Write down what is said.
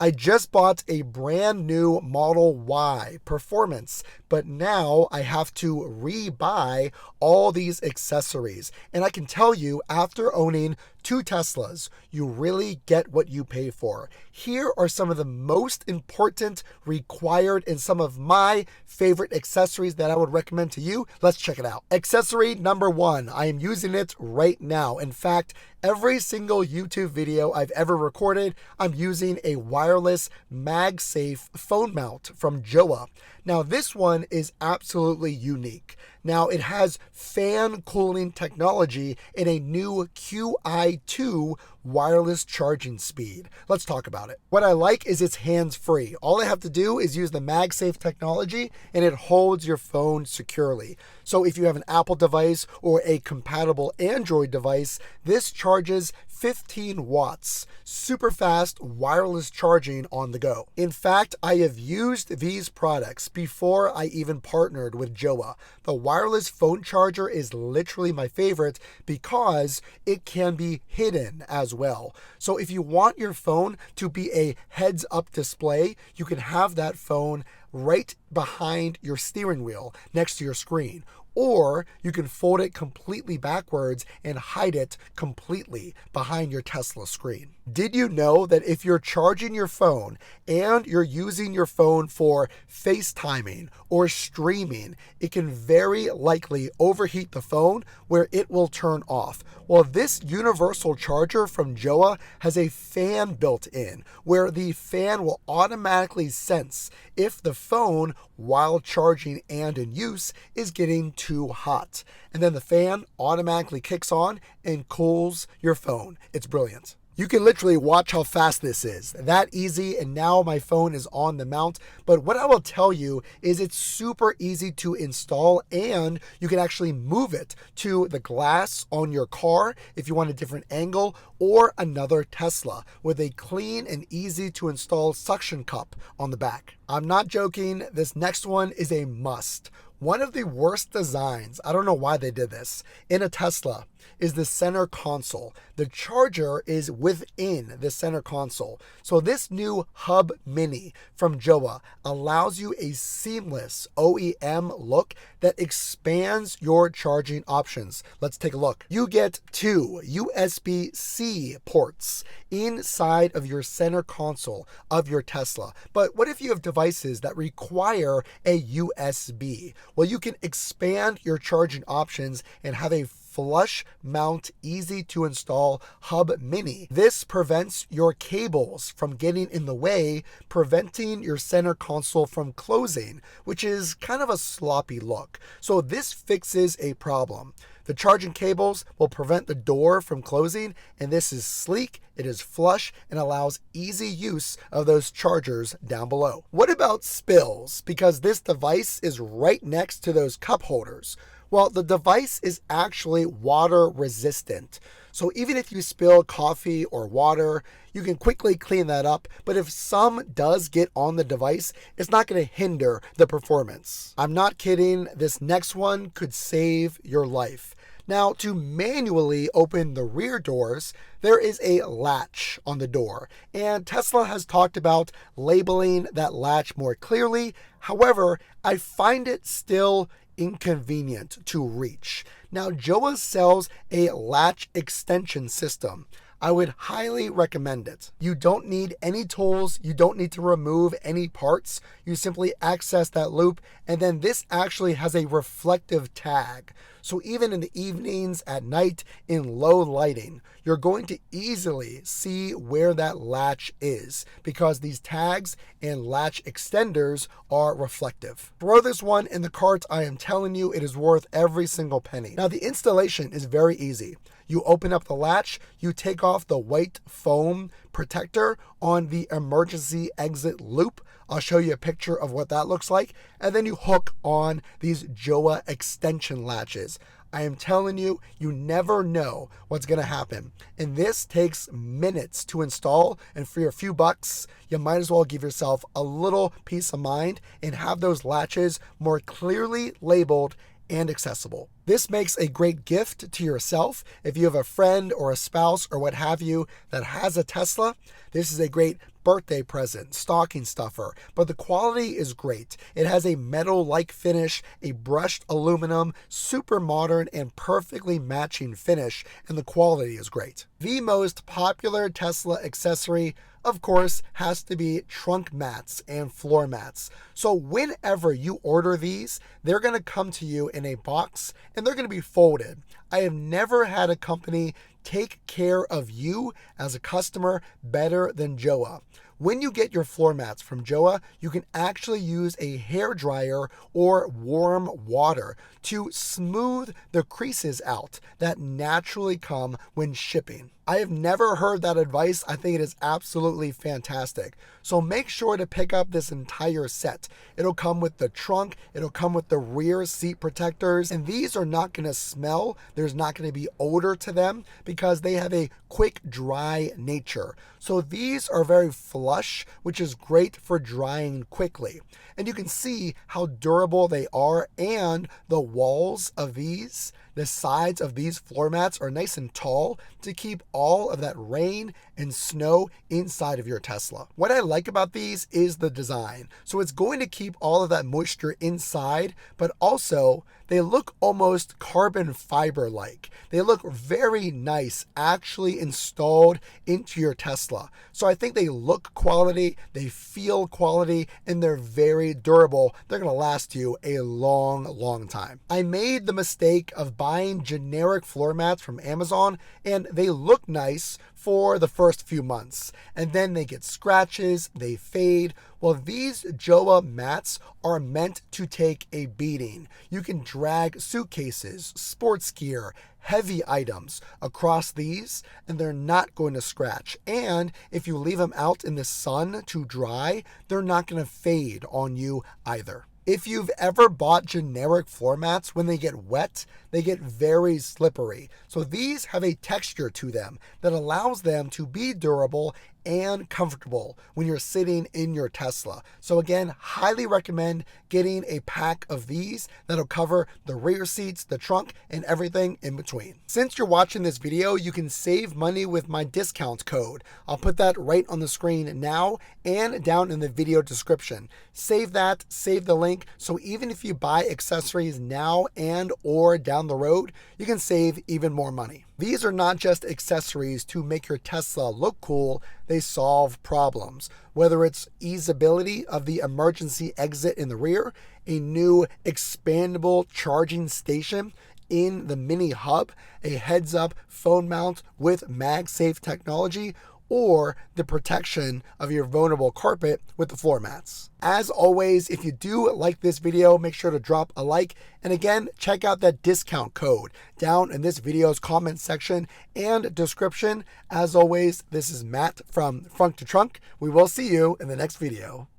I just bought a brand new Model Y Performance, but now I have to re-buy all these accessories. And I can tell you, after owning two Teslas, you really get what you pay for. Here are some of the most important, required, and some of my favorite accessories that I would recommend to you. Let's check it out. Accessory number one, I am using it right now. In fact, every single YouTube video I've ever recorded, I'm using a wireless MagSafe phone mount from Jowa. Now, this one is absolutely unique. Now, it has fan cooling technology and a new QI2 wireless charging speed. Let's talk about it. What I like is it's hands-free. All I have to do is use the MagSafe technology and it holds your phone securely. So if you have an Apple device or a compatible Android device, this charges 15 watts. Super fast wireless charging on the go. In fact, I have used these products before I even partnered with Jowa. The wireless phone charger is literally my favorite because it can be hidden as well. So if you want your phone to be a heads-up display, you can have that phone right behind your steering wheel next to your screen. Or you can fold it completely backwards and hide it completely behind your Tesla screen. Did you know that if you're charging your phone and you're using your phone for FaceTiming or streaming, it can very likely overheat the phone where it will turn off? Well, this universal charger from Jowa has a fan built in where the fan will automatically sense if the phone, while charging and in use, is getting too hot. And then the fan automatically kicks on and cools your phone. It's brilliant. You can literally watch how fast this is. That easy, and now my phone is on the mount. But what I will tell you is it's super easy to install, and you can actually move it to the glass on your car if you want a different angle, or another Tesla with a clean and easy to install suction cup on the back. I'm not joking, this next one is a must. One of the worst designs, I don't know why they did this, in a Tesla is the center console. The charger is within the center console. So this new Hub Mini from Jowa allows you a seamless OEM look that expands your charging options. Let's take a look. You get two USB-C ports inside of your center console of your Tesla. But what if you have devices that require a USB? Well, you can expand your charging options and have a flush mount, easy to install Hub Mini. This prevents your cables from getting in the way, preventing your center console from closing, which is kind of a sloppy look. So this fixes a problem. The charging cables will prevent the door from closing, and this is sleek, it is flush, and allows easy use of those chargers down below. What about spills? Because this device is right next to those cup holders. Well, the device is actually water resistant. So even if you spill coffee or water, you can quickly clean that up. But if some does get on the device, it's not going to hinder the performance. I'm not kidding. This next one could save your life. Now, to manually open the rear doors, there is a latch on the door, and Tesla has talked about labeling that latch more clearly. However, I find it still inconvenient to reach. Now, Jowa sells a latch extension system. I would highly recommend it. You don't need any tools. You don't need to remove any parts. You simply access that loop, and then this actually has a reflective tag. So even in the evenings, at night, in low lighting, you're going to easily see where that latch is because these tags and latch extenders are reflective. Throw this one in the cart. I am telling you, it is worth every single penny. Now, the installation is very easy. You open up the latch, you take off the white foam protector on the emergency exit loop. I'll show you a picture of what that looks like. And then you hook on these Jowa extension latches. I am telling you, you never know what's going to happen. And this takes minutes to install. And for a few bucks, you might as well give yourself a little peace of mind and have those latches more clearly labeled and accessible. This makes a great gift to yourself. If you have a friend or a spouse or what have you that has a Tesla, this is a great birthday present, stocking stuffer, but the quality is great. It has a metal-like finish, a brushed aluminum, super modern and perfectly matching finish, and the quality is great. The most popular Tesla accessory, of course, has to be trunk mats and floor mats. So whenever you order these, they're going to come to you in a box and they're going to be folded. I have never had a company take care of you as a customer better than Joa. When you get your floor mats from Joa, you can actually use a hair dryer or warm water to smooth the creases out that naturally come when shipping. I have never heard that advice. I think it is absolutely fantastic. So make sure to pick up this entire set. It'll come with the trunk, it'll come with the rear seat protectors, and these are not going to smell. There's not going to be odor to them because they have a quick dry nature. So these are very flush, which is great for drying quickly. And you can see how durable they are, and the walls of these, the sides of these floor mats are nice and tall to keep all of that rain and snow inside of your Tesla. What I like about these is the design. So it's going to keep all of that moisture inside, but also they look almost carbon fiber like. They look very nice actually installed into your Tesla. So I think they look quality, they feel quality, and they're very durable. They're going to last you a long time. I made the mistake of buying generic floor mats from Amazon, and they look nice for the first few months, and then they get scratches, they fade. Well, these Joa mats are meant to take a beating. You can drag suitcases, sports gear, heavy items across these, and they're not going to scratch. And if you leave them out in the sun to dry, they're not going to fade on you either. If you've ever bought generic floor mats, when they get wet, they get very slippery. So these have a texture to them that allows them to be durable and comfortable when you're sitting in your Tesla. So again, highly recommend getting a pack of these that'll cover the rear seats, the trunk, and everything in between. Since you're watching this video, you can save money with my discount code. I'll put that right on the screen now and down in the video description. Save that, save the link, so even if you buy accessories now and or down the road, you can save even more money. These are not just accessories to make your Tesla look cool, they solve problems. Whether it's easeability of the emergency exit in the rear, a new expandable charging station in the mini hub, a heads-up phone mount with MagSafe technology, or the protection of your vulnerable carpet with the floor mats. As always, if you do like this video, make sure to drop a like. And again, check out that discount code down in this video's comment section and description. As always, this is Matt from Frunk to Trunk. We will see you in the next video.